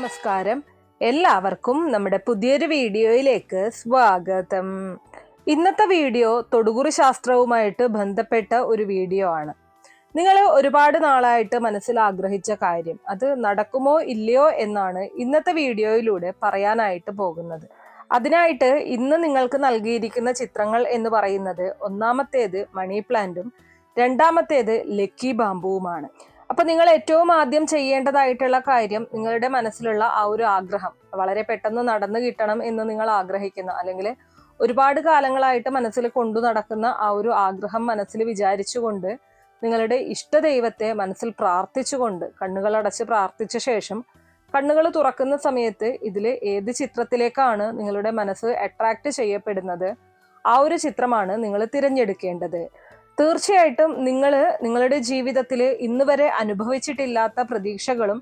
നമസ്കാരം. എല്ലാവർക്കും നമ്മുടെ പുതിയൊരു വീഡിയോയിലേക്ക് സ്വാഗതം. ഇന്നത്തെ വീഡിയോ തൊടുകുറി ശാസ്ത്രവുമായിട്ട് ബന്ധപ്പെട്ട ഒരു വീഡിയോ ആണ്. നിങ്ങൾ ഒരുപാട് നാളായിട്ട് മനസ്സിൽ ആഗ്രഹിച്ച കാര്യം അത് നടക്കുമോ ഇല്ലയോ എന്നാണ് ഇന്നത്തെ വീഡിയോയിലൂടെ പറയാനായിട്ട് പോകുന്നത്. അതിനായിട്ട് ഇന്ന് നിങ്ങൾക്ക് നൽകിയിരിക്കുന്ന ചിത്രങ്ങൾ എന്ന് പറയുന്നത് ഒന്നാമത്തേത് മണി പ്ലാന്റും രണ്ടാമത്തേത് ലക്കി ബാമ്പുവുമാണ്. അപ്പൊ നിങ്ങൾ ഏറ്റവും ആദ്യം ചെയ്യേണ്ടതായിട്ടുള്ള കാര്യം നിങ്ങളുടെ മനസ്സിലുള്ള ആ ഒരു ആഗ്രഹം വളരെ പെട്ടെന്ന് നടന്നു കിട്ടണം എന്ന് നിങ്ങൾ ആഗ്രഹിക്കുന്ന അല്ലെങ്കിൽ ഒരുപാട് കാലങ്ങളായിട്ട് മനസ്സിൽ കൊണ്ടു നടക്കുന്ന ആ ഒരു ആഗ്രഹം മനസ്സിൽ വിചാരിച്ചുകൊണ്ട് നിങ്ങളുടെ ഇഷ്ട ദൈവത്തെ മനസ്സിൽ പ്രാർത്ഥിച്ചുകൊണ്ട് കണ്ണുകളടച്ച് പ്രാർത്ഥിച്ച ശേഷം കണ്ണുകൾ തുറക്കുന്ന സമയത്ത് ഇതിൽ ഏത് ചിത്രത്തിലേക്കാണ് നിങ്ങളുടെ മനസ്സ് അട്രാക്ട് ചെയ്യപ്പെടുന്നത് ആ ഒരു ചിത്രമാണ് നിങ്ങൾ തിരഞ്ഞെടുക്കേണ്ടത്. തീർച്ചയായിട്ടും നിങ്ങളുടെ ജീവിതത്തിൽ ഇന്ന് വരെ അനുഭവിച്ചിട്ടില്ലാത്ത പ്രതീക്ഷകളും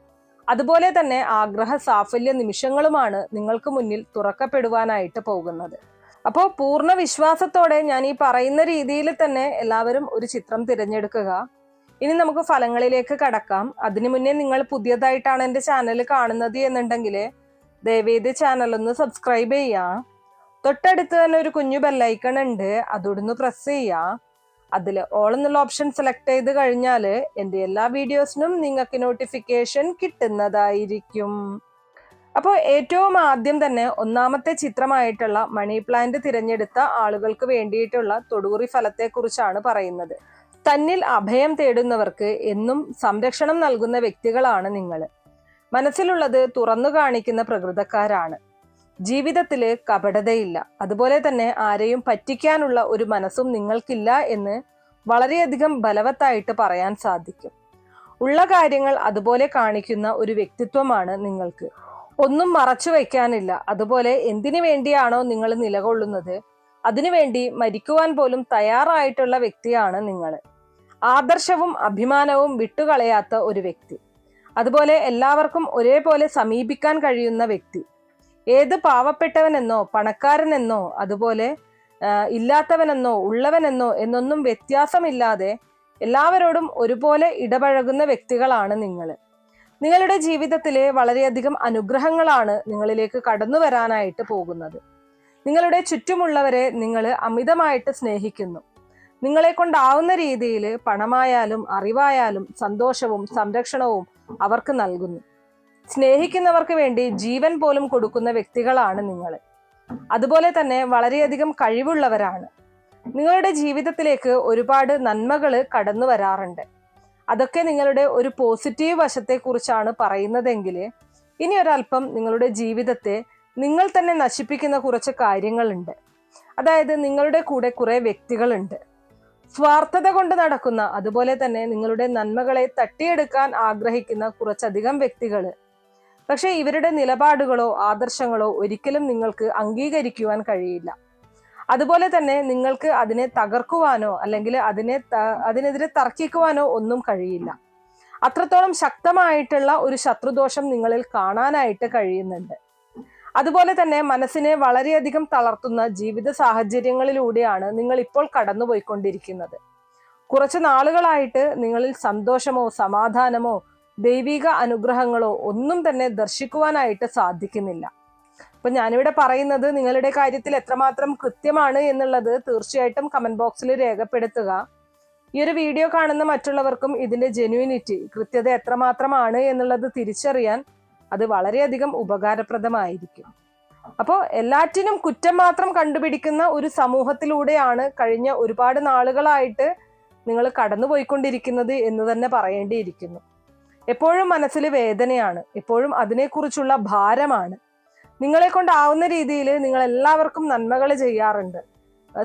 അതുപോലെ തന്നെ ആഗ്രഹ സാഫല്യ നിമിഷങ്ങളുമാണ് നിങ്ങൾക്ക് മുന്നിൽ തുറക്കപ്പെടുവാനായിട്ട് പോകുന്നത്. അപ്പോൾ പൂർണ്ണ വിശ്വാസത്തോടെ ഞാൻ ഈ പറയുന്ന രീതിയിൽ തന്നെ എല്ലാവരും ഒരു ചിത്രം തിരഞ്ഞെടുക്കുക. ഇനി നമുക്ക് ഫലങ്ങളിലേക്ക് കടക്കാം. അതിനു മുന്നേ നിങ്ങൾ പുതിയതായിട്ടാണ് എൻ്റെ ചാനൽ കാണുന്നത് എന്നുണ്ടെങ്കിൽ ദയവേത് ചാനൽ ഒന്ന് സബ്സ്ക്രൈബ് ചെയ്യാം. തൊട്ടടുത്ത് തന്നെ ഒരു കുഞ്ഞു ബെല്ലൈക്കൺ ഉണ്ട്, അതൊന്ന് പ്രസ് ചെയ്യാം. അതിൽ ഓൾ എന്നുള്ള ഓപ്ഷൻ സെലക്ട് ചെയ്ത് കഴിഞ്ഞാൽ എൻ്റെ എല്ലാ വീഡിയോസിനും നിങ്ങൾക്ക് നോട്ടിഫിക്കേഷൻ കിട്ടുന്നതായിരിക്കും. അപ്പോൾ ഏറ്റവും ആദ്യം തന്നെ ഒന്നാമത്തെ ചിത്രമായിട്ടുള്ള മണി പ്ലാന്റ് തിരഞ്ഞെടുത്ത ആളുകൾക്ക് വേണ്ടിയിട്ടുള്ള തൊടുകുറി ഫലത്തെക്കുറിച്ചാണ് പറയുന്നത്. തന്നിൽ അഭയം തേടുന്നവർക്ക് എന്നും സംരക്ഷണം നൽകുന്ന വ്യക്തികളാണ് നിങ്ങൾ. മനസ്സിലുള്ളത് തുറന്നു കാണിക്കുന്ന പ്രകൃതക്കാരാണ്. ജീവിതത്തിൽ കപടതയില്ല, അതുപോലെ തന്നെ ആരെയും പറ്റിക്കാനുള്ള ഒരു മനസ്സും നിങ്ങൾക്കില്ല എന്ന് വളരെയധികം ബലവത്തായിട്ട് പറയാൻ സാധിക്കും. ഉള്ള കാര്യങ്ങൾ അതുപോലെ കാണിക്കുന്ന ഒരു വ്യക്തിത്വമാണ് നിങ്ങൾക്ക്. ഒന്നും മറച്ചു വയ്ക്കാനില്ല. അതുപോലെ എന്തിനു വേണ്ടിയാണോ നിങ്ങൾ നിലകൊള്ളുന്നത് അതിനുവേണ്ടി മരിക്കുവാൻ പോലും തയ്യാറായിട്ടുള്ള വ്യക്തിയാണ് നിങ്ങൾ. ആദർശവും അഭിമാനവും വിട്ടുകളയാത്ത ഒരു വ്യക്തി, അതുപോലെ എല്ലാവർക്കും ഒരേപോലെ സമീപിക്കാൻ കഴിയുന്ന വ്യക്തി. ഏത് പാവപ്പെട്ടവനെന്നോ പണക്കാരനെന്നോ അതുപോലെ ഇല്ലാത്തവനെന്നോ ഉള്ളവനെന്നോ എന്നൊന്നും വ്യത്യാസമില്ലാതെ എല്ലാവരോടും ഒരുപോലെ ഇടപഴകുന്ന വ്യക്തികളാണ് നിങ്ങൾ. നിങ്ങളുടെ ജീവിതത്തിലെ വളരെയധികം അനുഗ്രഹങ്ങളാണ് നിങ്ങളിലേക്ക് കടന്നു വരാനായിട്ട് പോകുന്നത്. നിങ്ങളുടെ ചുറ്റുമുള്ളവരെ നിങ്ങൾ അമിതമായിട്ട് സ്നേഹിക്കുന്നു. നിങ്ങളെ കൊണ്ടാവുന്ന രീതിയിൽ പണമായാലും അറിവായാലും സന്തോഷവും സംരക്ഷണവും അവർക്ക് നൽകുന്നു. സ്നേഹിക്കുന്നവർക്ക് വേണ്ടി ജീവൻ പോലും കൊടുക്കുന്ന വ്യക്തികളാണ് നിങ്ങൾ. അതുപോലെ തന്നെ വളരെയധികം കഴിവുള്ളവരാണ്. നിങ്ങളുടെ ജീവിതത്തിലേക്ക് ഒരുപാട് നന്മകൾ കടന്നു വരാറുണ്ട്. അതൊക്കെ നിങ്ങളുടെ ഒരു പോസിറ്റീവ് വശത്തെക്കുറിച്ചാണ് പറയുന്നതെങ്കിൽ ഇനി ഒരല്പം നിങ്ങളുടെ ജീവിതത്തെ നിങ്ങൾ തന്നെ നശിപ്പിക്കുന്ന കുറച്ച് കാര്യങ്ങളുണ്ട്. അതായത് നിങ്ങളുടെ കൂടെ കുറെ വ്യക്തികളുണ്ട്, സ്വാർത്ഥത കൊണ്ട് നടക്കുന്ന, അതുപോലെ തന്നെ നിങ്ങളുടെ നന്മകളെ തട്ടിയെടുക്കാൻ ആഗ്രഹിക്കുന്ന കുറച്ചധികം വ്യക്തികൾ. പക്ഷെ ഇവരുടെ നിലപാടുകളോ ആദർശങ്ങളോ ഒരിക്കലും നിങ്ങൾക്ക് അംഗീകരിക്കുവാൻ കഴിയില്ല. അതുപോലെ തന്നെ നിങ്ങൾക്ക് അതിനെ തകർക്കുവാനോ അല്ലെങ്കിൽ അതിനെതിരെ തർക്കിക്കുവാനോ ഒന്നും കഴിയില്ല. അത്രത്തോളം ശക്തമായിട്ടുള്ള ഒരു ശത്രുദോഷം നിങ്ങളിൽ കാണാനായിട്ട് കഴിയുന്നുണ്ട്. അതുപോലെ തന്നെ മനസ്സിനെ വളരെയധികം തളർത്തുന്ന ജീവിത സാഹചര്യങ്ങളിലൂടെയാണ് നിങ്ങൾ ഇപ്പോൾ കടന്നുപോയിക്കൊണ്ടിരിക്കുന്നത്. കുറച്ച് നാളുകളായിട്ട് നിങ്ങളിൽ സന്തോഷമോ സമാധാനമോ ദൈവിക അനുഗ്രഹങ്ങളോ ഒന്നും തന്നെ ദർശിക്കുവാനായിട്ട് സാധിക്കുന്നില്ല. അപ്പൊ ഞാനിവിടെ പറയുന്നത് നിങ്ങളുടെ കാര്യത്തിൽ എത്രമാത്രം കൃത്യമാണ് എന്നുള്ളത് തീർച്ചയായിട്ടും കമന്റ് ബോക്സിൽ രേഖപ്പെടുത്തുക. ഈ ഒരു വീഡിയോ കാണുന്ന മറ്റുള്ളവർക്കും ഇതിന്റെ ജെന്യൂനിറ്റി, കൃത്യത എത്രമാത്രമാണ് എന്നുള്ളത് തിരിച്ചറിയാൻ അത് വളരെയധികം ഉപകാരപ്രദമായിരിക്കും. അപ്പോൾ എല്ലാറ്റിനും കുറ്റം മാത്രം കണ്ടുപിടിക്കുന്ന ഒരു സമൂഹത്തിലൂടെയാണ് കഴിഞ്ഞ ഒരുപാട് നാളുകളായിട്ട് നിങ്ങൾ കടന്നുപോയിക്കൊണ്ടിരിക്കുന്നത് എന്ന് തന്നെ പറയേണ്ടിയിരിക്കുന്നു. എപ്പോഴും മനസ്സിൽ വേദനയാണ്, എപ്പോഴും അതിനെക്കുറിച്ചുള്ള ഭാരമാണ്. നിങ്ങളെ കൊണ്ടാവുന്ന രീതിയിൽ നിങ്ങൾ എല്ലാവർക്കും നന്മകൾ ചെയ്യാറുണ്ട്,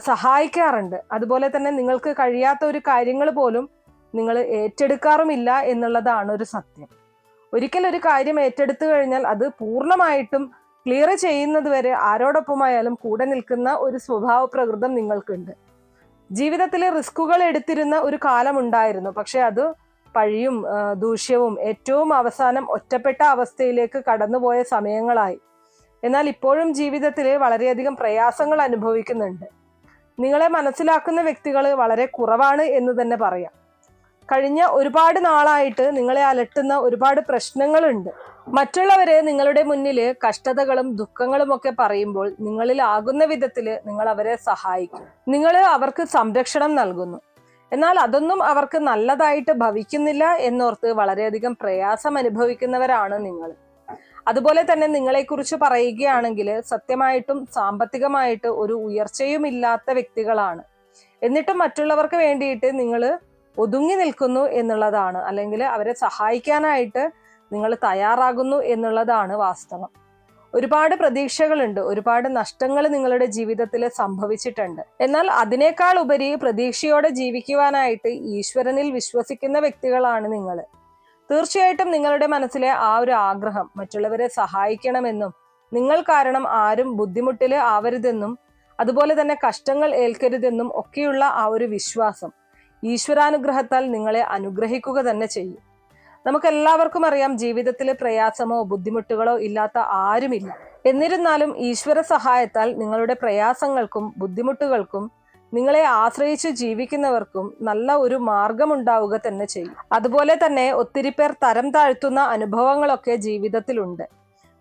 സഹായിക്കാറുണ്ട്. അതുപോലെ തന്നെ നിങ്ങൾക്ക് കഴിയാത്ത ഒരു കാര്യങ്ങൾ പോലും നിങ്ങൾ ഏറ്റെടുക്കാറുമില്ല എന്നുള്ളതാണ് ഒരു സത്യം. ഒരിക്കലൊരു കാര്യം ഏറ്റെടുത്തു കഴിഞ്ഞാൽ അത് പൂർണ്ണമായിട്ടും ക്ലിയർ ചെയ്യുന്നത് വരെ ആരോടൊപ്പമായാലും കൂടെ നിൽക്കുന്ന ഒരു സ്വഭാവ പ്രകൃതം നിങ്ങൾക്കുണ്ട്. ജീവിതത്തിൽ റിസ്കുകൾ എടുത്തിരുന്ന ഒരു കാലമുണ്ടായിരുന്നു, പക്ഷെ അത് പഴിയും ദൂഷ്യവും ഏറ്റവും അവസാനം ഒറ്റപ്പെട്ട അവസ്ഥയിലേക്ക് കടന്നുപോയ സമയങ്ങളായി. എന്നാൽ ഇപ്പോഴും ജീവിതത്തിൽ വളരെയധികം പ്രയാസങ്ങൾ അനുഭവിക്കുന്നുണ്ട്. നിങ്ങളെ മനസ്സിലാക്കുന്ന വ്യക്തികൾ വളരെ കുറവാണ് എന്ന് തന്നെ പറയാം. കഴിഞ്ഞ ഒരുപാട് നാളായിട്ട് നിങ്ങളെ അലട്ടുന്ന ഒരുപാട് പ്രശ്നങ്ങളുണ്ട്. മറ്റുള്ളവര് നിങ്ങളുടെ മുന്നിൽ കഷ്ടതകളും ദുഃഖങ്ങളും ഒക്കെ പറയുമ്പോൾ നിങ്ങളിൽ ആകുന്ന വിധത്തിൽ നിങ്ങൾ അവരെ സഹായിക്കും. നിങ്ങൾ അവർക്ക് സംരക്ഷണം നൽകുന്നു. എന്നാൽ അതൊന്നും അവർക്ക് നല്ലതായിട്ട് ഭവിക്കുന്നില്ല എന്നോർത്ത് വളരെയധികം പ്രയാസം അനുഭവിക്കുന്നവരാണ് നിങ്ങൾ. അതുപോലെ തന്നെ നിങ്ങളെക്കുറിച്ച് പറയുകയാണെങ്കിൽ സത്യമായിട്ടും സാമ്പത്തികമായിട്ട് ഒരു ഉയർച്ചയും ഇല്ലാത്ത വ്യക്തികളാണ്. എന്നിട്ടും മറ്റുള്ളവർക്ക് വേണ്ടിയിട്ട് നിങ്ങൾ ഒതുങ്ങി നിൽക്കുന്നു എന്നുള്ളതാണ്, അല്ലെങ്കിൽ അവരെ സഹായിക്കാനായിട്ട് നിങ്ങൾ തയ്യാറാകുന്നു എന്നുള്ളതാണ് വാസ്തവം. ഒരുപാട് പ്രതീക്ഷകളുണ്ട്, ഒരുപാട് നഷ്ടങ്ങൾ നിങ്ങളുടെ ജീവിതത്തിൽ സംഭവിച്ചിട്ടുണ്ട്. എന്നാൽ അതിനേക്കാൾ ഉപരി പ്രതീക്ഷയോടെ ജീവിക്കുവാനായിട്ട് ഈശ്വരനിൽ വിശ്വസിക്കുന്ന വ്യക്തികളാണ് നിങ്ങൾ. തീർച്ചയായിട്ടും നിങ്ങളുടെ മനസ്സിലെ ആ ഒരു ആഗ്രഹം മറ്റുള്ളവരെ സഹായിക്കണമെന്നും നിങ്ങൾ കാരണം ആരും ബുദ്ധിമുട്ടിൽ ആവരുതെന്നും അതുപോലെ തന്നെ കഷ്ടങ്ങൾ ഏൽക്കരുതെന്നും ഒക്കെയുള്ള ആ ഒരു വിശ്വാസം ഈശ്വരാനുഗ്രഹത്താൽ നിങ്ങളെ അനുഗ്രഹിക്കുക തന്നെ ചെയ്യും. നമുക്കെല്ലാവർക്കും അറിയാം, ജീവിതത്തിൽ പ്രയാസമോ ബുദ്ധിമുട്ടുകളോ ഇല്ലാത്ത ആരുമില്ല. എന്നിരുന്നാലും ഈശ്വര സഹായത്താൽ നിങ്ങളുടെ പ്രയാസങ്ങൾക്കും ബുദ്ധിമുട്ടുകൾക്കും നിങ്ങളെ ആശ്രയിച്ച് ജീവിക്കുന്നവർക്കും നല്ല ഒരു മാർഗമുണ്ടാവുക തന്നെ ചെയ്യും. അതുപോലെ തന്നെ ഒത്തിരി പേർ തരം താഴ്ത്തുന്ന അനുഭവങ്ങളൊക്കെ ജീവിതത്തിലുണ്ട്.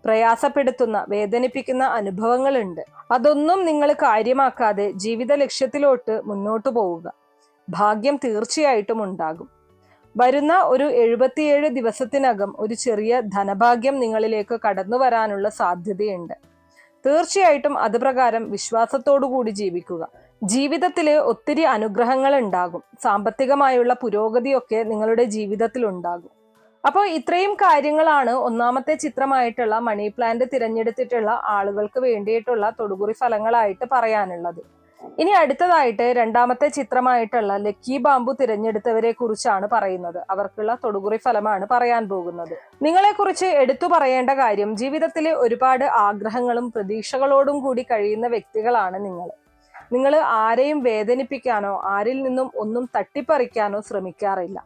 പ്രയാസപ്പെടുത്തുന്ന വേദനിപ്പിക്കുന്ന അനുഭവങ്ങളുണ്ട്. അതൊന്നും നിങ്ങൾ കാര്യമാക്കാതെ ജീവിത ലക്ഷ്യത്തിലോട്ട് മുന്നോട്ടു പോവുക. ഭാഗ്യം തീർച്ചയായിട്ടും ഉണ്ടാകും. വരുന്ന ഒരു 77 ദിവസത്തിനകം ഒരു ചെറിയ ധനഭാഗ്യം നിങ്ങളിലേക്ക് കടന്നു വരാനുള്ള സാധ്യതയുണ്ട്. തീർച്ചയായിട്ടും അത് പ്രകാരം വിശ്വാസത്തോടു കൂടി ജീവിക്കുക. ജീവിതത്തിൽ ഒത്തിരി അനുഗ്രഹങ്ങൾ ഉണ്ടാകും. സാമ്പത്തികമായുള്ള പുരോഗതിയൊക്കെ നിങ്ങളുടെ ജീവിതത്തിൽ ഉണ്ടാകും. അപ്പോൾ ഇത്രയും കാര്യങ്ങളാണ് ഒന്നാമത്തെ ചിത്രമായിട്ടുള്ള മണി പ്ലാന്റ് തിരഞ്ഞെടുത്തിട്ടുള്ള ആളുകൾക്ക് വേണ്ടിയിട്ടുള്ള തൊടുകുറി ഫലങ്ങളായിട്ട് പറയാനുള്ളത്. ഇനി അടുത്തതായിട്ട് രണ്ടാമത്തെ ചിത്രമായിട്ടുള്ള ലക്കി ബാമ്പു തിരഞ്ഞെടുത്തവരെ കുറിച്ചാണ് പറയുന്നത്. അവർക്കുള്ള തൊടുകുറി ഫലമാണ് പറയാൻ പോകുന്നത്. നിങ്ങളെ കുറിച്ച് എടുത്തു പറയേണ്ട കാര്യം, ജീവിതത്തിലെ ഒരുപാട് ആഗ്രഹങ്ങളും പ്രതീക്ഷകളോടും കൂടി കഴിയുന്ന വ്യക്തികളാണ് നിങ്ങൾ. നിങ്ങൾ ആരെയും വേദനിപ്പിക്കാനോ ആരിൽ നിന്നും ഒന്നും തട്ടിപ്പറിക്കാനോ ശ്രമിക്കാറില്ല.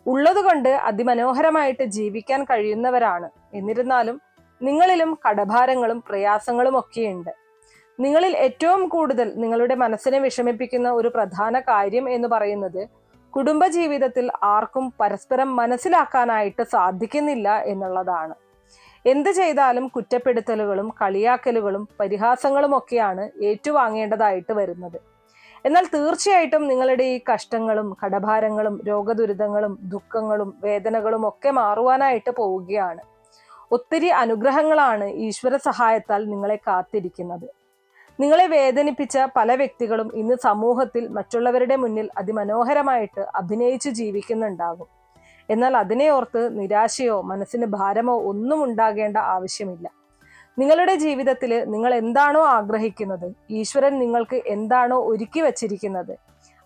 ഉള്ളതുകൊണ്ട് അതിമനോഹരമായിട്ട് ജീവിക്കാൻ കഴിയുന്നവരാണ്. എന്നിരുന്നാലും നിങ്ങളിലും കടഭാരങ്ങളും പ്രയാസങ്ങളും ഒക്കെയുണ്ട്. നിങ്ങളിൽ ഏറ്റവും കൂടുതൽ നിങ്ങളുടെ മനസ്സിനെ വിഷമിപ്പിക്കുന്ന ഒരു പ്രധാന കാര്യം എന്ന് പറയുന്നത് കുടുംബജീവിതത്തിൽ ആർക്കും പരസ്പരം മനസ്സിലാക്കാനായിട്ട് സാധിക്കുന്നില്ല എന്നുള്ളതാണ്. എന്ത് ചെയ്താലും കുറ്റപ്പെടുത്തലുകളും കളിയാക്കലുകളും പരിഹാസങ്ങളും ഒക്കെയാണ് ഏറ്റുവാങ്ങേണ്ടതായിട്ട് വരുന്നത്. എന്നാൽ തീർച്ചയായിട്ടും നിങ്ങളുടെ ഈ കഷ്ടങ്ങളും കടഭാരങ്ങളും രോഗദുരിതങ്ങളും ദുഃഖങ്ങളും വേദനകളും ഒക്കെ മാറുവാനായിട്ട് പോവുകയാണ്. ഒത്തിരി അനുഗ്രഹങ്ങളാണ് ഈശ്വര സഹായത്താൽ നിങ്ങളെ കാത്തിരിക്കുന്നത്. നിങ്ങളെ വേദനിപ്പിച്ച പല വ്യക്തികളും ഇന്ന് സമൂഹത്തിൽ മറ്റുള്ളവരുടെ മുന്നിൽ അതിമനോഹരമായിട്ട് അഭിനയിച്ചു ജീവിക്കുന്നുണ്ടാകും. എന്നാൽ അതിനെ ഓർത്ത് നിരാശയോ മനസ്സിന് ഭാരമോ ഒന്നും ഉണ്ടാകേണ്ട ആവശ്യമില്ല. നിങ്ങളുടെ ജീവിതത്തിൽ നിങ്ങൾ എന്താണോ ആഗ്രഹിക്കുന്നത്, ഈശ്വരൻ നിങ്ങൾക്ക് എന്താണോ ഒരുക്കി വച്ചിരിക്കുന്നത്,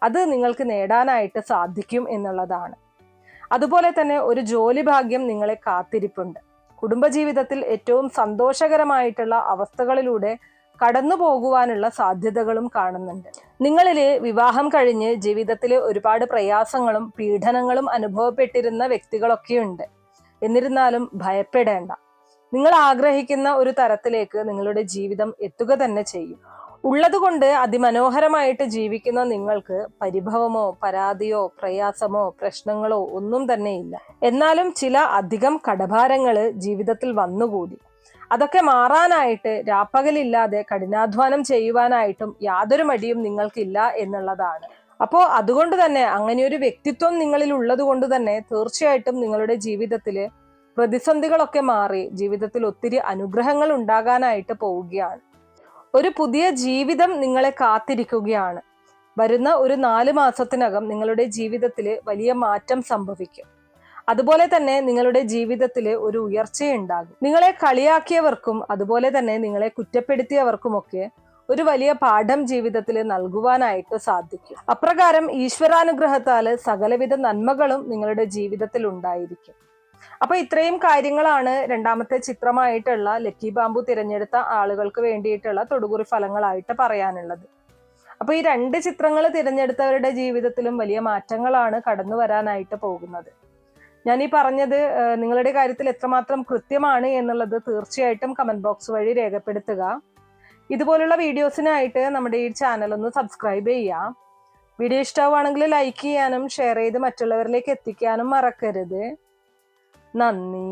അത് നിങ്ങൾക്ക് നേടാനായിട്ട് സാധിക്കും എന്നുള്ളതാണ്. അതുപോലെ തന്നെ ഒരു ജോലി ഭാഗ്യം നിങ്ങളെ കാത്തിരിപ്പുണ്ട്. കുടുംബജീവിതത്തിൽ ഏറ്റവും സന്തോഷകരമായിട്ടുള്ള അവസ്ഥകളിലൂടെ കടന്നു പോകുവാനുള്ള സാധ്യതകളും കാണുന്നുണ്ട്. നിങ്ങളില് വിവാഹം കഴിഞ്ഞ് ജീവിതത്തിൽ ഒരുപാട് പ്രയാസങ്ങളും പീഡനങ്ങളും അനുഭവപ്പെട്ടിരുന്ന വ്യക്തികളൊക്കെയുണ്ട്. എന്നിരുന്നാലും ഭയപ്പെടേണ്ട. നിങ്ങൾ ആഗ്രഹിക്കുന്ന ഒരു തരത്തിലേക്ക് നിങ്ങളുടെ ജീവിതം എത്തുക തന്നെ ചെയ്യും. ഉള്ളതുകൊണ്ട് അതിമനോഹരമായിട്ട് ജീവിക്കുന്ന നിങ്ങൾക്ക് പരിഭവമോ പരാതിയോ പ്രയാസമോ പ്രശ്നങ്ങളോ ഒന്നും തന്നെയില്ല. എന്നാലും ചില അധികം കടഭാരങ്ങള് ജീവിതത്തിൽ വന്നുകൂടി. അതൊക്കെ മാറാനായിട്ട് രാപ്പകലില്ലാതെ കഠിനാധ്വാനം ചെയ്യുവാനായിട്ടും യാതൊരു മടിയും നിങ്ങൾക്കില്ല എന്നുള്ളതാണ്. അപ്പോൾ അതുകൊണ്ട് തന്നെ അങ്ങനെയൊരു വ്യക്തിത്വം നിങ്ങളിൽ ഉള്ളത് കൊണ്ട് തന്നെ തീർച്ചയായിട്ടും നിങ്ങളുടെ ജീവിതത്തില് പ്രതിസന്ധികളൊക്കെ മാറി ജീവിതത്തിൽ ഒത്തിരി അനുഗ്രഹങ്ങൾ ഉണ്ടാകാനായിട്ട് പോവുകയാണ്. ഒരു പുതിയ ജീവിതം നിങ്ങളെ കാത്തിരിക്കുകയാണ്. വരുന്ന ഒരു 4 മാസത്തിനകം നിങ്ങളുടെ ജീവിതത്തിൽ വലിയ മാറ്റം സംഭവിക്കും. അതുപോലെ തന്നെ നിങ്ങളുടെ ജീവിതത്തിൽ ഒരു ഉയർച്ചയുണ്ടാകും. നിങ്ങളെ കളിയാക്കിയവർക്കും അതുപോലെ തന്നെ നിങ്ങളെ കുറ്റപ്പെടുത്തിയവർക്കുമൊക്കെ ഒരു വലിയ പാഠം ജീവിതത്തിൽ നൽകുവാനായിട്ട് സാധിക്കും. അപ്രകാരം ഈശ്വരാനുഗ്രഹത്താല് സകലവിധ നന്മകളും നിങ്ങളുടെ ജീവിതത്തിൽ ഉണ്ടായിരിക്കും. അപ്പൊ ഇത്രയും കാര്യങ്ങളാണ് രണ്ടാമത്തെ ചിത്രമായിട്ടുള്ള ലക്കി ബാമ്പു തിരഞ്ഞെടുത്ത ആളുകൾക്ക് വേണ്ടിയിട്ടുള്ള തൊടുകുറി ഫലങ്ങളായിട്ട് പറയാനുള്ളത്. അപ്പൊ ഈ 2 ചിത്രങ്ങൾ തിരഞ്ഞെടുത്തവരുടെ ജീവിതത്തിലും വലിയ മാറ്റങ്ങളാണ് കടന്നു വരാനായിട്ട് പോകുന്നത്. ഞാൻ ഈ പറഞ്ഞത് നിങ്ങളുടെ കാര്യത്തിൽ എത്രമാത്രം കൃത്യമാണ് എന്നുള്ളത് തീർച്ചയായിട്ടും കമന്റ് ബോക്സ് വഴി രേഖപ്പെടുത്തുക. ഇതുപോലുള്ള വീഡിയോസിനായിട്ട് നമ്മുടെ ഈ ചാനൽ ഒന്ന് സബ്സ്ക്രൈബ് ചെയ്യാം. വീഡിയോ ഇഷ്ടമാവുകയാണെങ്കിൽ ലൈക്ക് ചെയ്യാനും ഷെയർ ചെയ്ത് മറ്റുള്ളവരിലേക്ക് എത്തിക്കാനും മറക്കരുത്. നന്ദി.